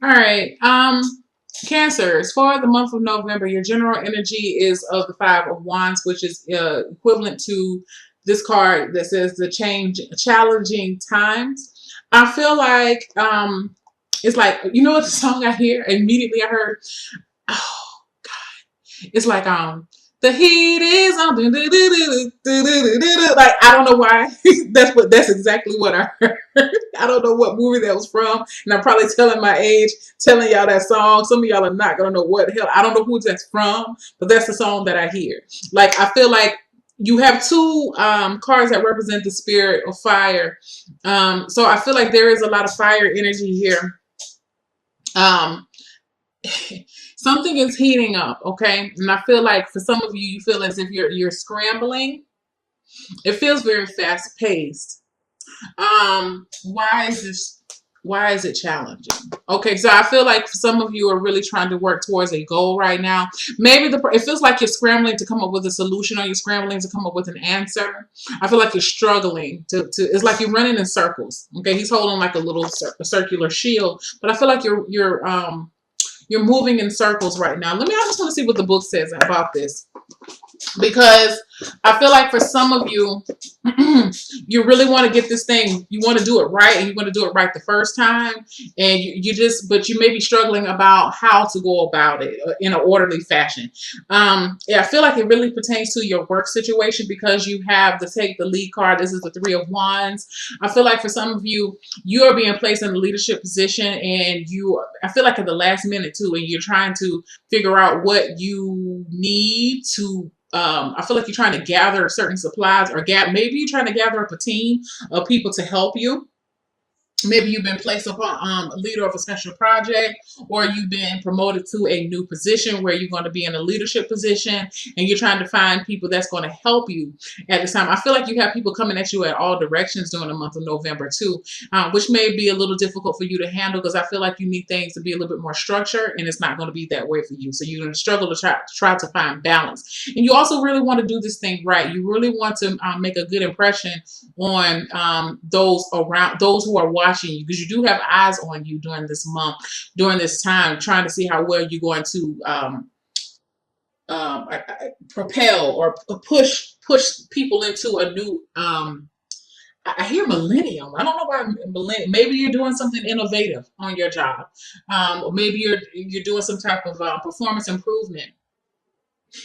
All right. Cancers for the month of November. Your general energy is of the Five of Wands, which is equivalent to this card that says the challenging times. I feel like it's like, you know what the song I hear immediately I heard. Oh, it's like the heat is on. Like I don't know why. That's exactly what I heard. I don't know what movie that was from, and I'm probably telling my age, telling y'all that song. Some of y'all are not gonna know what the hell. I don't know who that's from, but that's the song that I hear. Like I feel like you have two cards that represent the spirit of fire. So I feel like there is a lot of fire energy here. Um, something is heating up, okay? And I feel like for some of you, you feel as if you're scrambling. It feels very fast paced. Why is this? Why is it challenging? Okay, so I feel like some of you are really trying to work towards a goal right now. Maybe it feels like you're scrambling to come up with a solution, or you're scrambling to come up with an answer. I feel like you're struggling to. It's like you're running in circles. Okay, he's holding like a little circular shield, but I feel like you're moving in circles right now. I just want to see what the book says about this. Because I feel like for some of you, you really want to get this thing, you want to do it right, and you want to do it right the first time, and but you may be struggling about how to go about it in an orderly fashion. Yeah, I feel like it really pertains to your work situation because you have the take the lead card. This is the Three of Wands. I feel like for some of you, you are being placed in a leadership position, and I feel like at the last minute too, and you're trying to figure out what you need to I feel like you're trying to gather certain supplies, or maybe you're trying to gather up a team of people to help you. Maybe you've been placed upon a leader of a special project, or you've been promoted to a new position where you're going to be in a leadership position, and you're trying to find people that's going to help you at this time. I feel like you have people coming at you at all directions during the month of November too, which may be a little difficult for you to handle because I feel like you need things to be a little bit more structured, and it's not going to be that way for you. So you're going to struggle to try to find balance, and you also really want to do this thing right. You really want to make a good impression on those who are watching you, because you do have eyes on you during this month, during this time, trying to see how well you're going to propel or push people into a new I hear millennium. I don't know why millennium. Maybe you're doing something innovative on your job, or maybe you're doing some type of performance improvement,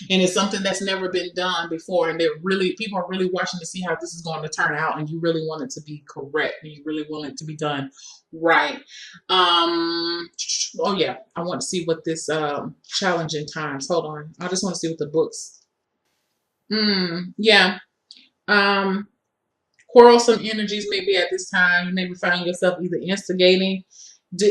and it's something that's never been done before, and people are really watching to see how this is going to turn out, and you really want it to be correct, and you really want it to be done right. Oh yeah, I want to see what this challenging times, hold on, I just want to see what the books. Yeah. um Quarrelsome energies may be at this time. You may be finding yourself either instigating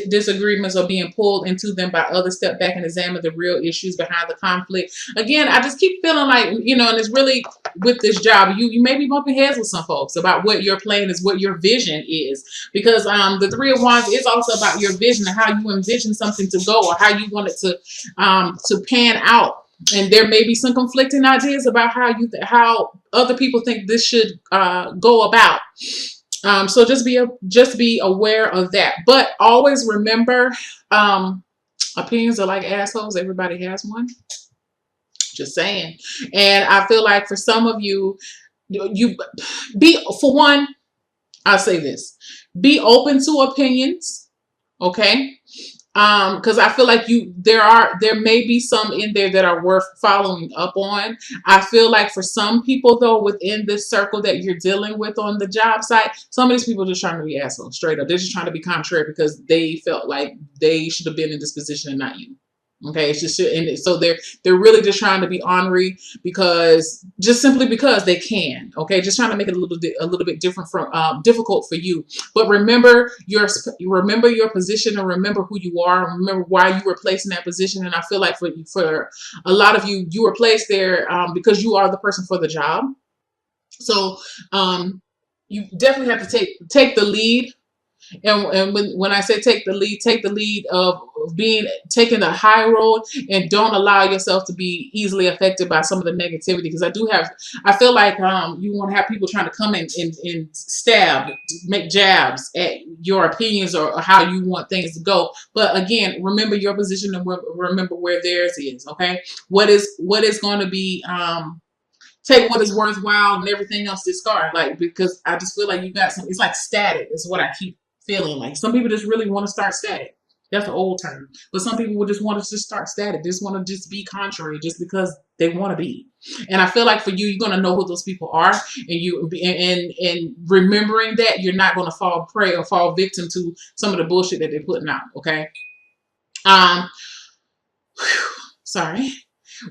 disagreements or being pulled into them by others. Step back and examine the real issues behind the conflict. Again, I just keep feeling like, and it's really with this job, you may be bumping heads with some folks about what your plan is, what your vision is, because the Three of Wands is also about your vision and how you envision something to go, or how you want it to pan out. And there may be some conflicting ideas about how other people think this should go about. So just be aware of that. But always remember, opinions are like assholes. Everybody has one. Just saying. And I feel like for some of you, for one, I'll say this: be open to opinions. Okay. Because I feel like there may be some in there that are worth following up on. I feel like for some people though, within this circle that you're dealing with on the job site, some of these people are just trying to be assholes, straight up. They're just trying to be contrary because they felt like they should have been in this position and not you. Okay, it's just, and so they're really just trying to be ornery because simply because they can. Okay, just trying to make it a little bit different from difficult for you. But remember your position, and remember who you are, and remember why you were placed in that position. And I feel like for a lot of you, you were placed there because you are the person for the job. So you definitely have to take the lead. And when I say take the lead of being taking the high road, and don't allow yourself to be easily affected by some of the negativity. Because I feel like you want to have people trying to come in and stab, make jabs at your opinions or how you want things to go. But again, remember your position and remember where theirs is. Okay, what is going to be take what is worthwhile and everything else discard. Like, because I just feel like you got some, it's like static is what I keep feeling like. Some people just really want to start static. That's an old term. But some people would just want to just start static. They just want to just be contrary just because they want to be. And I feel like for you, you're going to know who those people are. And remembering that, you're not going to fall prey or fall victim to some of the bullshit that they're putting out. Okay. Um, Sorry.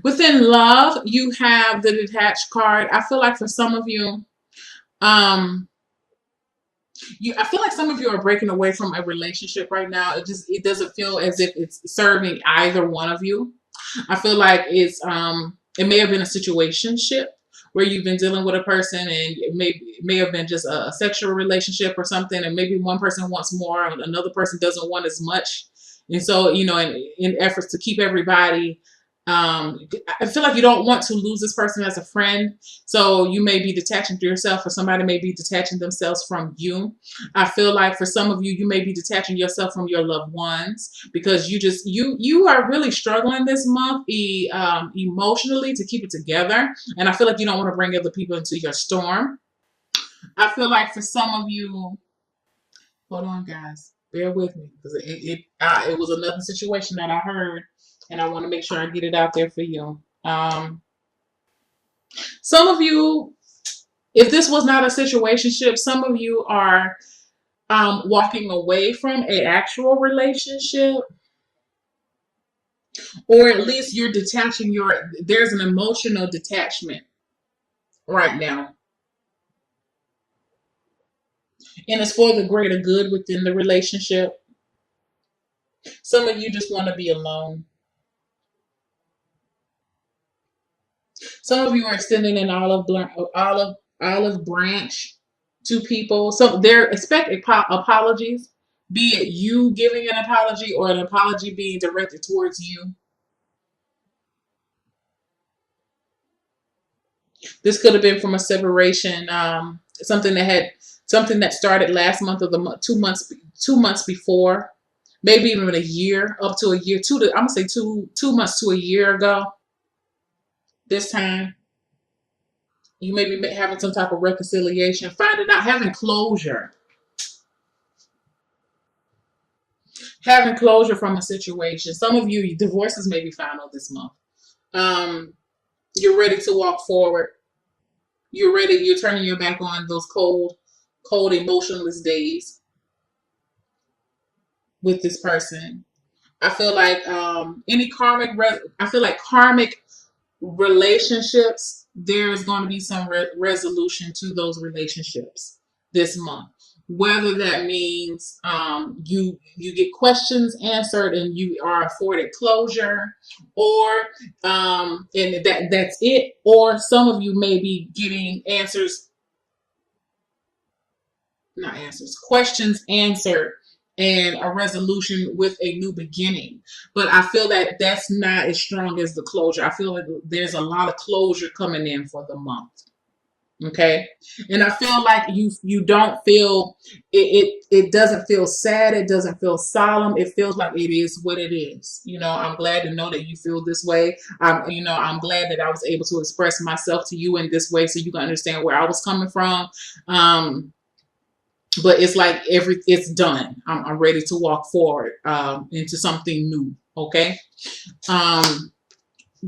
Within love, you have the detached card. I feel like for some of you, I feel like some of you are breaking away from a relationship right now. It doesn't feel as if it's serving either one of you. I feel like it may have been a situationship where you've been dealing with a person, and it may have been just a sexual relationship or something, and maybe one person wants more and another person doesn't want as much. And so, in efforts to keep everybody, I feel like you don't want to lose this person as a friend. So you may be detaching to yourself, or somebody may be detaching themselves from you. I feel like for some of you, you may be detaching yourself from your loved ones because you are really struggling this month emotionally to keep it together. And I feel like you don't want to bring other people into your storm. I feel like for some of you, hold on, guys, bear with me because it was another situation that I heard, and I want to make sure I get it out there for you. Some of you, if this was not a situationship, some of you are walking away from an actual relationship, or at least you're detaching there's an emotional detachment right now. And it's for the greater good within the relationship. Some of you just want to be alone. Some of you are extending an olive branch to people. So they're expecting apologies, be it you giving an apology or an apology being directed towards you. This could have been from a separation, something that started last month or the 2 months before, maybe even a year, up to a year. I'm gonna say 2 months to a year ago. This time, you may be having some type of reconciliation, finding out, having closure from a situation. Some of you, divorces may be final this month. You're ready to walk forward. You're ready. You're turning your back on those cold, emotionless days with this person. I feel like karmic relationships, there's going to be some resolution to those relationships this month. Whether that means you get questions answered and you are afforded closure, or and that's it. Or some of you may be getting questions answered, and a resolution with a new beginning. But I feel that that's not as strong as the closure. I feel like there's a lot of closure coming in for the month. Okay. And I feel like you don't feel it doesn't feel sad, it doesn't feel solemn, it feels like it is what it is. I'm glad to know that you feel this way. I'm glad that I was able to express myself to you in this way so you can understand where I was coming from. But it's like it's done. I'm ready to walk forward into something new. Okay.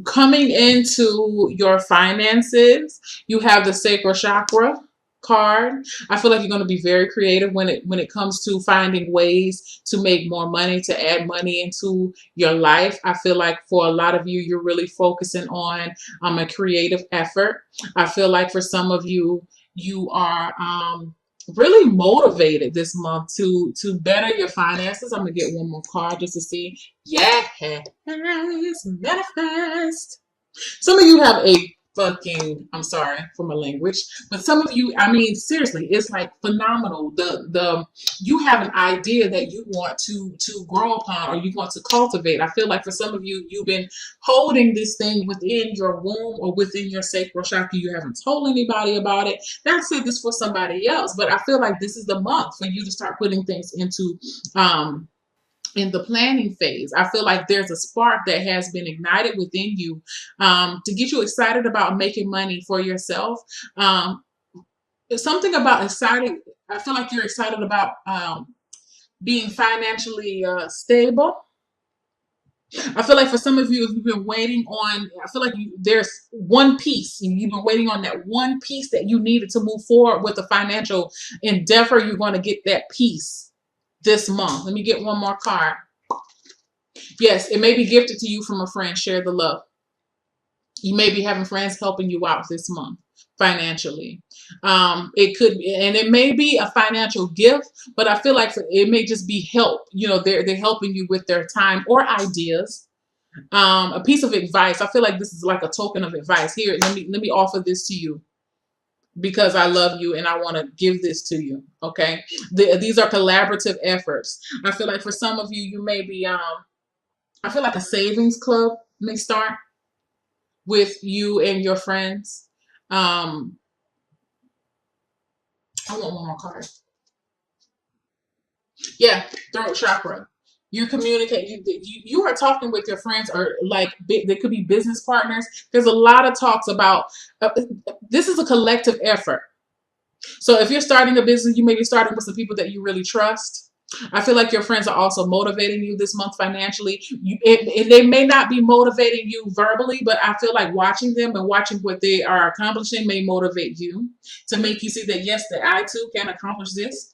Coming into your finances, you have the sacral chakra card. I feel like you're going to be very creative when it comes to finding ways to make more money, to add money into your life. I feel like for a lot of you, you're really focusing on a creative effort. I feel like for some of you, you are really motivated this month to better your finances. I'm gonna get one more card just to see. Yes, manifest. Some of you have fucking, I'm sorry for my language, but some of you, I mean, seriously, it's like phenomenal. The you have an idea that you want to grow upon or you want to cultivate. I feel like for some of you, you've been holding this thing within your womb or within your sacral chakra. You haven't told anybody about it. Not said this for somebody else, but I feel like this is the month for you to start putting things into in the planning phase. I feel like there's a spark that has been ignited within you to get you excited about making money for yourself. It's something about exciting. I feel like you're excited about being financially stable. I feel like for some of you, if you've been waiting on, I feel like there's one piece, and you've been waiting on that one piece that you needed to move forward with a financial endeavor. You're going to get that piece this month. Let me get one more card. Yes, it may be gifted to you from a friend. Share the love. You may be having friends helping you out this month financially. It could, and it may be a financial gift, but I feel like it may just be help. You know, they're helping you with their time or ideas. A piece of advice. I feel like this is like a token of advice. Here, let me offer this to you because I love you and I want to give this to you. Okay, these are collaborative efforts. I feel like for some of you, you may be. I feel like a savings club may start with you and your friends. I want one more card. Yeah, throat chakra. You communicate. You are talking with your friends, or like they could be business partners. There's a lot of talks about. This is a collective effort. So if you're starting a business, you may be starting with some people that you really trust. I feel like your friends are also motivating you this month financially. They may not be motivating you verbally, but I feel like watching them and watching what they are accomplishing may motivate you to make you see that, yes, that I too can accomplish this.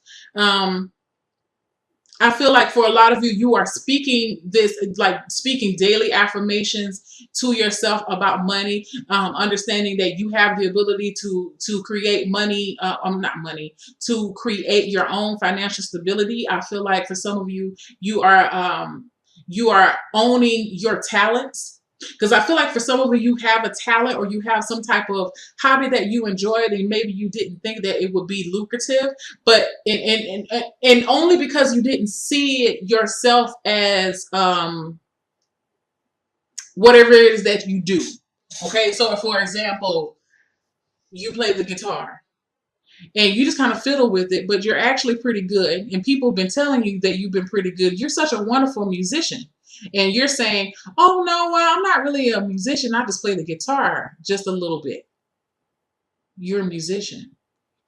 I feel like for a lot of you, you are speaking this, like speaking daily affirmations to yourself about money, understanding that you have the ability to create money, not money, to create your own financial stability. I feel like for some of you, you are owning your talents. Because I feel like for some of you have a talent or you have some type of hobby that you enjoyed and maybe you didn't think that it would be lucrative, but and only because you didn't see it yourself as whatever it is that you do. Okay, so for example, you play the guitar and you just kind of fiddle with it, but you're actually pretty good. And people have been telling you that you've been pretty good. You're such a wonderful musician. And you're saying, oh, no, well, I'm not really a musician. I just play the guitar just a little bit. You're a musician.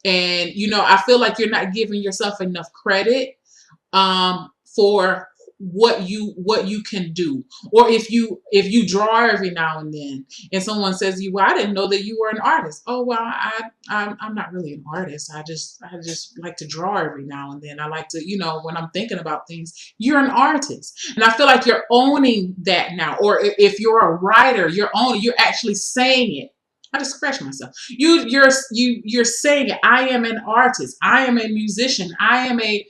And, you know, I feel like you're not giving yourself enough credit for what you can do. Or if you draw every now and then and someone says to you, well, I didn't know that you were an artist. Oh, well, I'm not really an artist. I just like to draw every now and then. I like to, you know, when I'm thinking about things. You're an artist. And I feel like you're owning that now. Or if you're a writer, you're actually saying it. I just scratched myself. You're saying it. I am an artist. I am a musician. I am a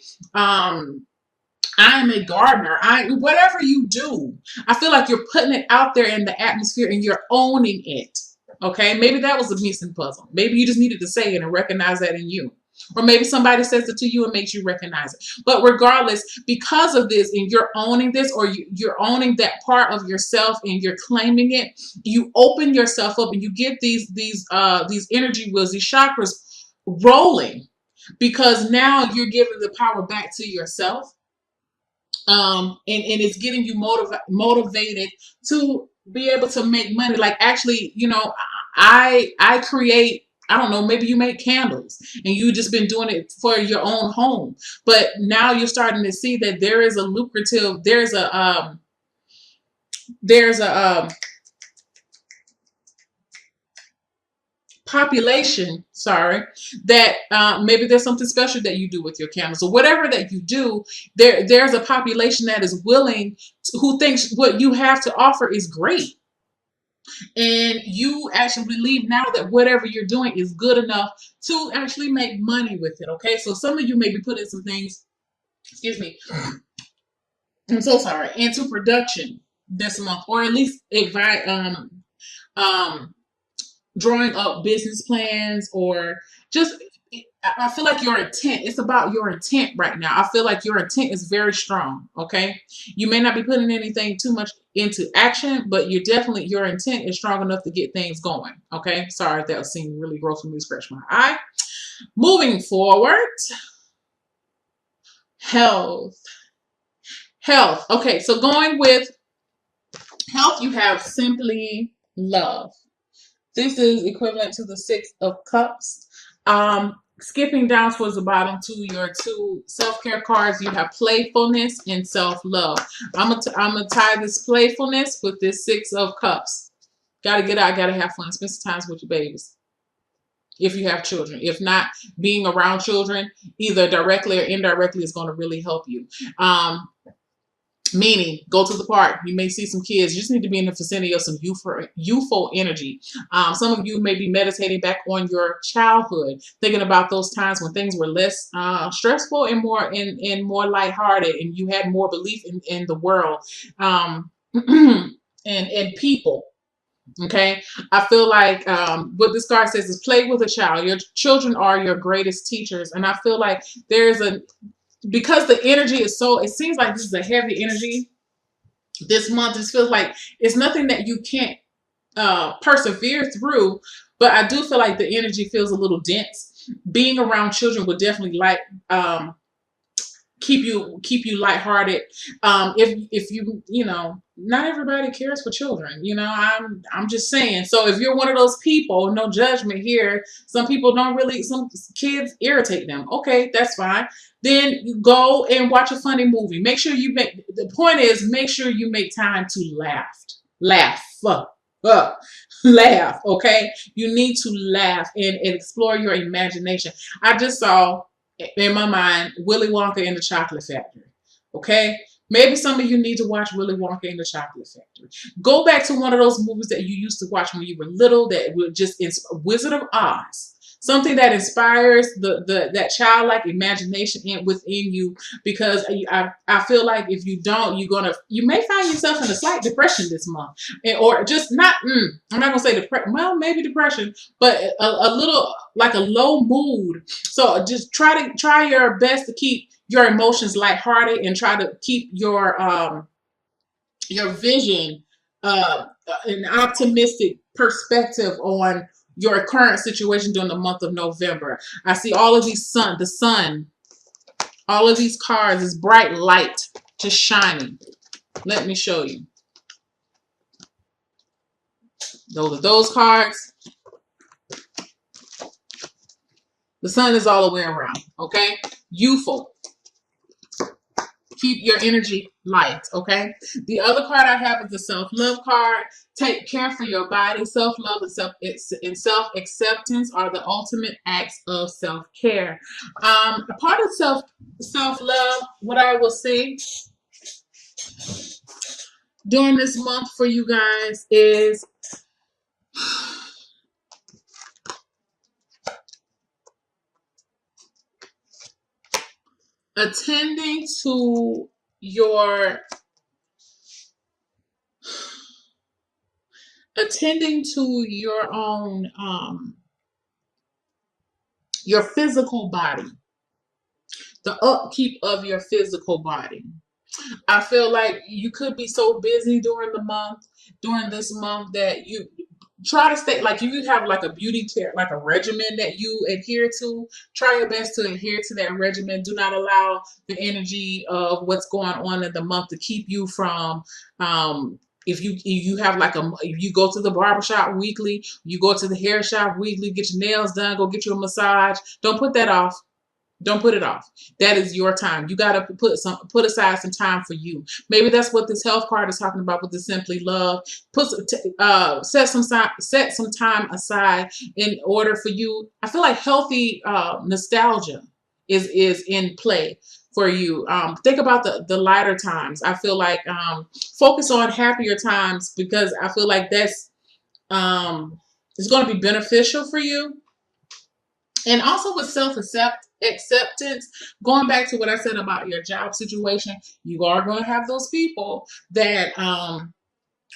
gardener. Whatever you do, I feel like you're putting it out there in the atmosphere and you're owning it. Okay, maybe that was a missing puzzle. Maybe you just needed to say it and recognize that in you. Or maybe somebody says it to you and makes you recognize it. But regardless, because of this, and you're owning this, or you're owning that part of yourself, and you're claiming it, you open yourself up, and you get these energy wheels, these chakras rolling, because now you're giving the power back to yourself, and it's getting you motivated to be able to make money. Like actually, you know, I create. I don't know, maybe you make candles and you just been doing it for your own home. But now you're starting to see that there is a lucrative, there's a population, sorry, that maybe there's something special that you do with your candles or whatever that you do. There's a population that is willing who thinks what you have to offer is great. And you actually believe now that whatever you're doing is good enough to actually make money with it. Okay, so some of you may be putting some things, excuse me, I'm so sorry, into production this month, or at least advise, drawing up business plans, or just, I feel like your intent, it's about your intent right now. I feel like your intent is very strong. Okay. You may not be putting anything too much into action, but you're definitely, your intent is strong enough to get things going. Okay. Sorry if that was seeming really gross for me to scratch my eye. Moving forward, health. Health. Okay. So going with health, you have simply love. This is equivalent to the Six of Cups. Skipping down towards the bottom to your two self-care cards, you have playfulness and self-love. I'm gonna tie this playfulness with this Six of Cups. Gotta get out, gotta have fun, spend some time with your babies. If you have children. If not, being around children, either directly or indirectly, is going to really help you. Meaning, go to the park. You may see some kids. You just need to be in the vicinity of some youthful energy. Some of you may be meditating back on your childhood, thinking about those times when things were less stressful and more lighthearted, and you had more belief in the world and people. Okay, I feel like what this card says is play with a child. Your children are your greatest teachers, and I feel like because the energy is so, it seems like this is a heavy energy this month. It feels like it's nothing that you can't persevere through, but I do feel like the energy feels a little dense. Being around children would definitely keep you lighthearted. If you know, not everybody cares for children. You know, I'm just saying. So if you're one of those people, no judgment here. Some people don't really. Some kids irritate them. Okay, that's fine. Then you go and watch a funny movie. Make sure you make. The point is, make sure you make time to laugh, laugh. Okay, you need to laugh and explore your imagination. I just saw, in my mind, Willy Wonka and the Chocolate Factory. Okay? Maybe some of you need to watch Willy Wonka and the Chocolate Factory. Go back to one of those movies that you used to watch when you were little, that were just Wizard of Oz. Something that inspires that childlike imagination within you, because I feel like if you don't, you may find yourself in a slight depression this month, or just not. I'm not gonna say depression. Well, maybe depression, but a little like a low mood. So just try your best to keep your emotions lighthearted, and try to keep your vision, an optimistic perspective on your current situation during the month of November. I see all of these the sun, all of these cards, this bright light just shining. Let me show you. Those are those cards. The sun is all the way around, okay? Youthful. Keep your energy light, okay? The other card I have is the self-love card. Take care for your body. Self-love and self-acceptance are the ultimate acts of self-care. A part of self-love, what I will say during this month for you guys is attending to your own your physical body, the upkeep of your physical body. I feel like you could be so busy during this month that you try to stay, like if you have like a beauty care, like a regimen that you adhere to, try your best to adhere to that regimen. Do not allow the energy of what's going on in the month to keep you from, if you have if you go to the barbershop weekly, you go to the hair shop weekly, get your nails done, go get you a massage. Don't put that off. Don't put it off. That is your time. You got to put aside some time for you. Maybe that's what this health card is talking about with the Simply Love. Set some time aside in order for you. I feel like healthy nostalgia is in play for you. Think about the lighter times. I feel like focus on happier times, because I feel like that's it's going to be beneficial for you. And also with self-acceptance, going back to what I said about your job situation, you are going to have those people that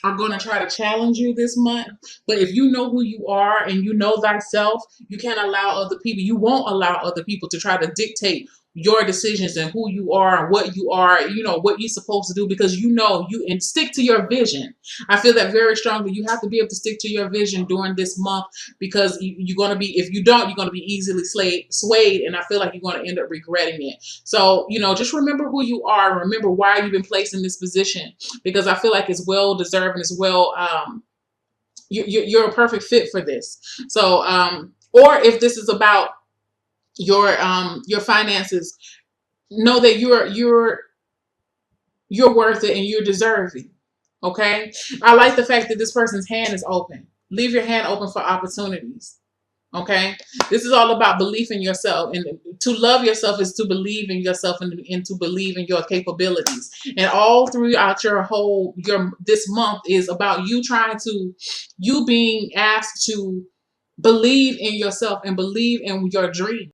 are going to try to challenge you this month. But if you know who you are and you know thyself, you can't allow other people, you won't allow other people to try to dictate your decisions and who you are and what you are, you know, what you're supposed to do, because you know you, and stick to your vision. I feel that very strongly. You have to be able to stick to your vision during this month, because you're going to be, if you don't, you're going to be easily swayed. And I feel like you're going to end up regretting it. So, you know, just remember who you are and remember why you've been placed in this position, because I feel like it's well deserved and it's well, you're a perfect fit for this. So, or if this is about your finances, know that you're worth it and you're deserving. Okay. I like the fact that this person's hand is open. Leave your hand open for opportunities. Okay. This is all about belief in yourself, and to love yourself is to believe in yourself, and to believe in your capabilities. And all throughout your this month is about you being asked to believe in yourself and believe in your dream.